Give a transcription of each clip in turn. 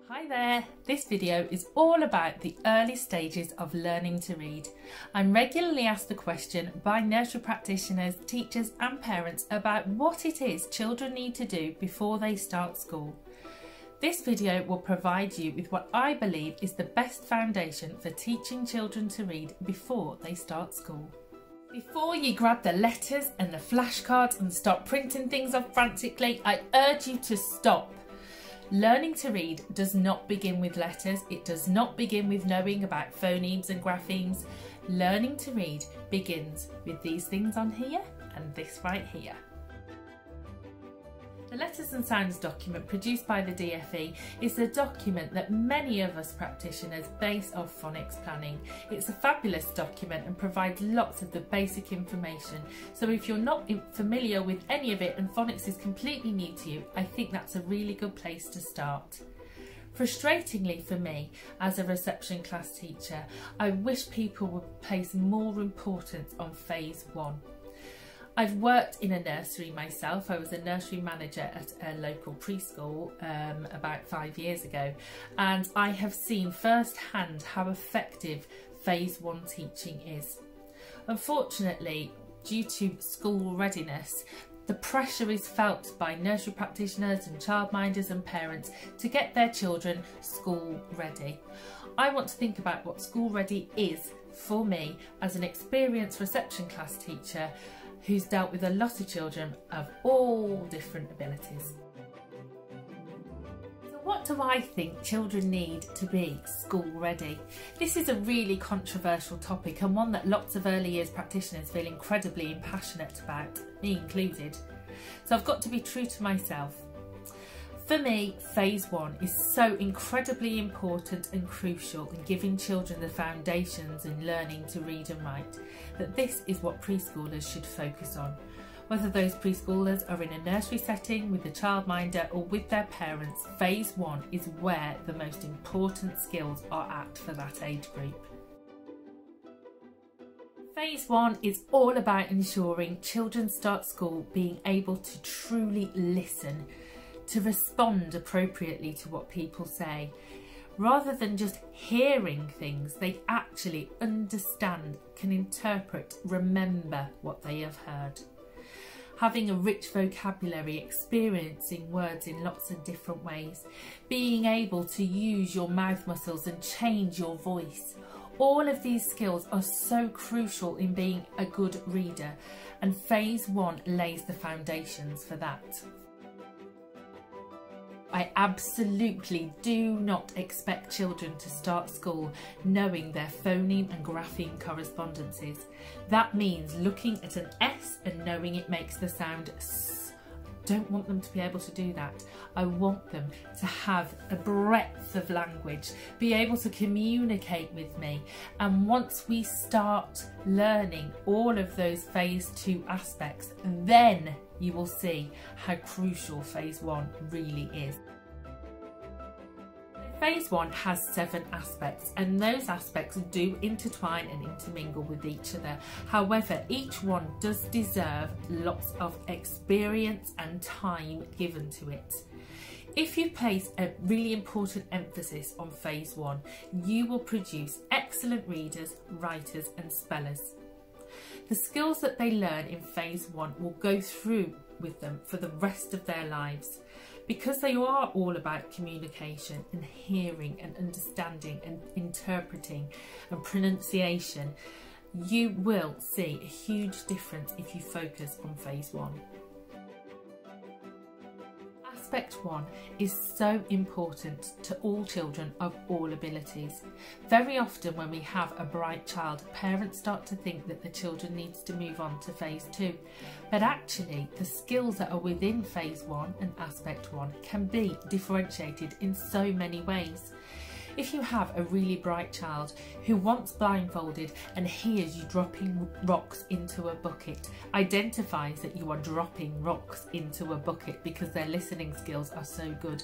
Hi there, this video is all about the early stages of learning to read. I'm regularly asked the question by nursery practitioners, teachers and parents about what it is children need to do before they start school. This video will provide you with what I believe is the best foundation for teaching children to read before they start school. Before you grab the letters and the flashcards and start printing things off frantically, I urge you to stop. Learning to read does not begin with letters. It does not begin with knowing about phonemes and graphemes. Learning to read begins with these things on here and this right here. The Letters and Sounds document produced by the DFE is the document that many of us practitioners base off phonics planning. It's a fabulous document and provides lots of the basic information. So if you're not familiar with any of it and phonics is completely new to you, I think that's a really good place to start. Frustratingly for me, as a reception class teacher, I wish people would place more importance on phase 1. I've worked in a nursery myself. I was a nursery manager at a local preschool about 5 years ago, and I have seen firsthand how effective phase 1 teaching is. Unfortunately, due to school readiness, the pressure is felt by nursery practitioners and childminders and parents to get their children school ready. I want to think about what school ready is for me as an experienced reception class teacher who's dealt with a lot of children of all different abilities. So what do I think children need to be school ready? This is a really controversial topic and one that lots of early years practitioners feel incredibly passionate about, me included. So I've got to be true to myself. For me, phase 1 is so incredibly important and crucial in giving children the foundations in learning to read and write, that this is what preschoolers should focus on. Whether those preschoolers are in a nursery setting with the childminder or with their parents, phase 1 is where the most important skills are at for that age group. Phase 1 is all about ensuring children start school being able to truly listen, to respond appropriately to what people say. Rather than just hearing things, they actually understand, can interpret, remember what they have heard. Having a rich vocabulary, experiencing words in lots of different ways, being able to use your mouth muscles and change your voice. All of these skills are so crucial in being a good reader, and phase 1 lays the foundations for that. I absolutely do not expect children to start school knowing their phoneme and grapheme correspondences. That means looking at an S and knowing it makes the sound S. Don't want them to be able to do that. I want them to have a breadth of language, be able to communicate with me. And once we start learning all of those phase 2 aspects, then you will see how crucial phase 1 really is. Phase 1 has 7 aspects, and those aspects do intertwine and intermingle with each other. However, each one does deserve lots of experience and time given to it. If you place a really important emphasis on phase 1, you will produce excellent readers, writers and spellers. The skills that they learn in phase 1 will go through with them for the rest of their lives. Because they are all about communication and hearing and understanding and interpreting and pronunciation, you will see a huge difference if you focus on phase 1. Aspect 1 is so important to all children of all abilities. Very often when we have a bright child, parents start to think that the children needs to move on to phase 2. But actually the skills that are within phase 1 and aspect 1 can be differentiated in so many ways. If you have a really bright child who once blindfolded and hears you dropping rocks into a bucket, identifies that you are dropping rocks into a bucket because their listening skills are so good,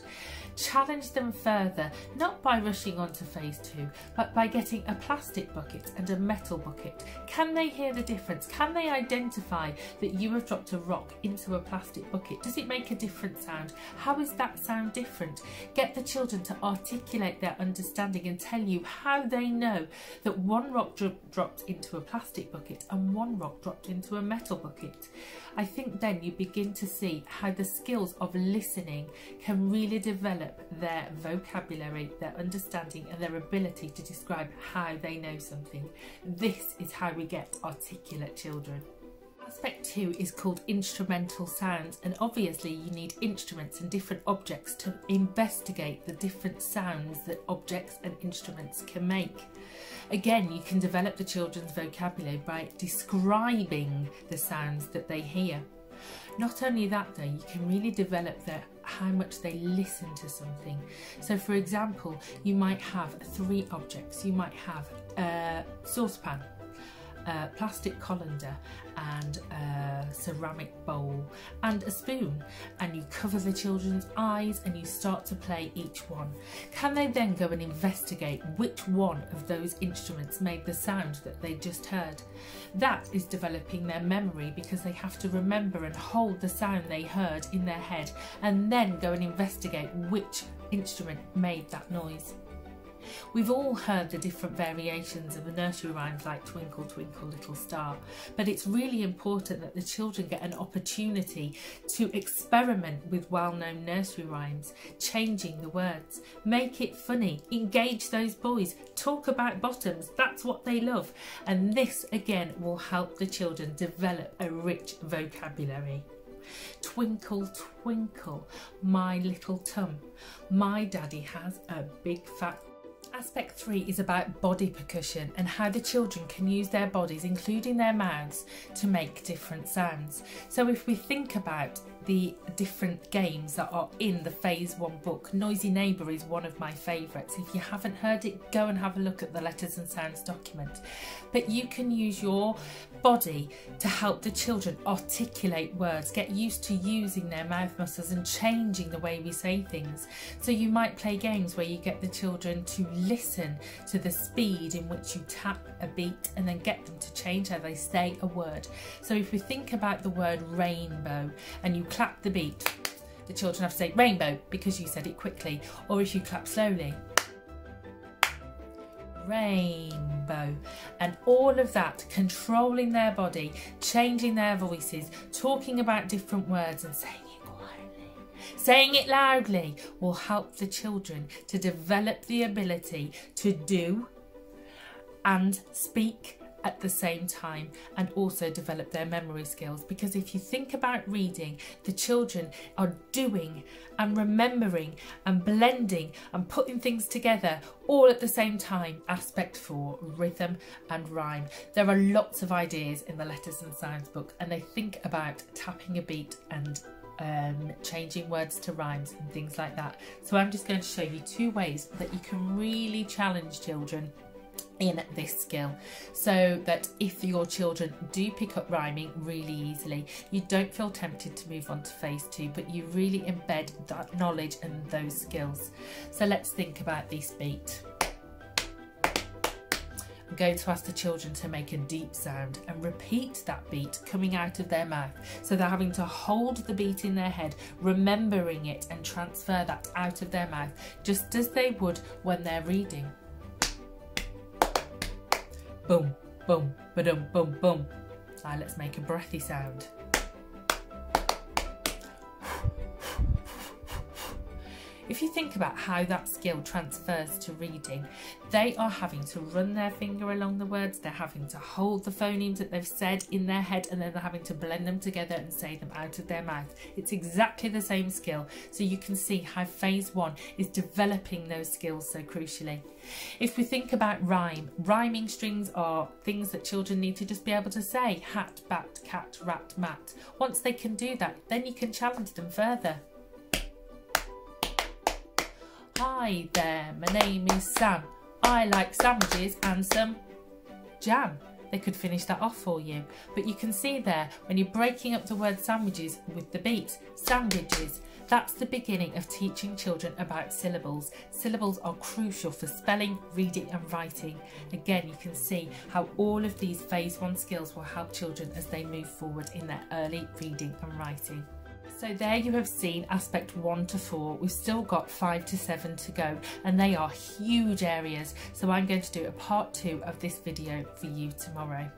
challenge them further, not by rushing on to phase 2, but by getting a plastic bucket and a metal bucket. Can they hear the difference? Can they identify that you have dropped a rock into a plastic bucket? Does it make a different sound? How is that sound different? Get the children to articulate their understanding and tell you how they know that one rock dropped into a plastic bucket and one rock dropped into a metal bucket. I think then you begin to see how the skills of listening can really develop their vocabulary, their understanding and their ability to describe how they know something. This is how we get articulate children. Aspect 2 is called instrumental sounds, and obviously you need instruments and different objects to investigate the different sounds that objects and instruments can make. Again, you can develop the children's vocabulary by describing the sounds that they hear. Not only that though, you can really develop how much they listen to something. So for example, you might have 3 objects. You might have a saucepan, a plastic colander and a ceramic bowl and a spoon, and you cover the children's eyes and you start to play each one. Can they then go and investigate which one of those instruments made the sound that they just heard? That is developing their memory, because they have to remember and hold the sound they heard in their head and then go and investigate which instrument made that noise. We've all heard the different variations of the nursery rhymes like Twinkle Twinkle Little Star, but it's really important that the children get an opportunity to experiment with well-known nursery rhymes, changing the words, make it funny, engage those boys, talk about bottoms, that's what they love, and this again will help the children develop a rich vocabulary. Twinkle, twinkle, my little tum, my daddy has a big fat. Aspect 3 is about body percussion and how the children can use their bodies, including their mouths, to make different sounds. So if we think about the different games that are in the phase 1 book, Noisy Neighbour is one of my favourites. If you haven't heard it, go and have a look at the letters and sounds document. But you can use your body to help the children articulate words, get used to using their mouth muscles and changing the way we say things. So you might play games where you get the children to listen to the speed in which you tap a beat and then get them to change how they say a word. So if we think about the word rainbow and you clap the beat, the children have to say rainbow because you said it quickly, or if you clap slowly, rainbow. And all of that, controlling their body, changing their voices, talking about different words and saying it quietly, saying it loudly, will help the children to develop the ability to do and speak at the same time, and also develop their memory skills. Because if you think about reading, the children are doing and remembering and blending and putting things together all at the same time. Aspect 4, rhythm and rhyme. There are lots of ideas in the letters and sounds book, and they think about tapping a beat and changing words to rhymes and things like that. So I'm just going to show you 2 ways that you can really challenge children in this skill, so that if your children do pick up rhyming really easily, you don't feel tempted to move on to phase 2, but you really embed that knowledge and those skills. So let's think about this beat. I'm going to ask the children to make a deep sound and repeat that beat coming out of their mouth. So they're having to hold the beat in their head, remembering it, and transfer that out of their mouth, just as they would when they're reading. Boom, boom, ba-dum, boom, boom. Now let's make a breathy sound. If you think about how that skill transfers to reading, they are having to run their finger along the words, they're having to hold the phonemes that they've said in their head, and then they're having to blend them together and say them out of their mouth. It's exactly the same skill, so you can see how phase 1 is developing those skills so crucially. If we think about rhyming strings are things that children need to just be able to say: hat, bat, cat, rat, mat. Once they can do that, then you can challenge them further. Hi there, my name is Sam. I like sandwiches and some jam. They could finish that off for you. But you can see there, when you're breaking up the word sandwiches with the beats, sandwiches, that's the beginning of teaching children about syllables. Syllables are crucial for spelling, reading and writing. Again, you can see how all of these phase 1 skills will help children as they move forward in their early reading and writing. So there you have seen aspect 1 to 4. We've still got 5 to 7 to go, and they are huge areas. So I'm going to do a part 2 of this video for you tomorrow.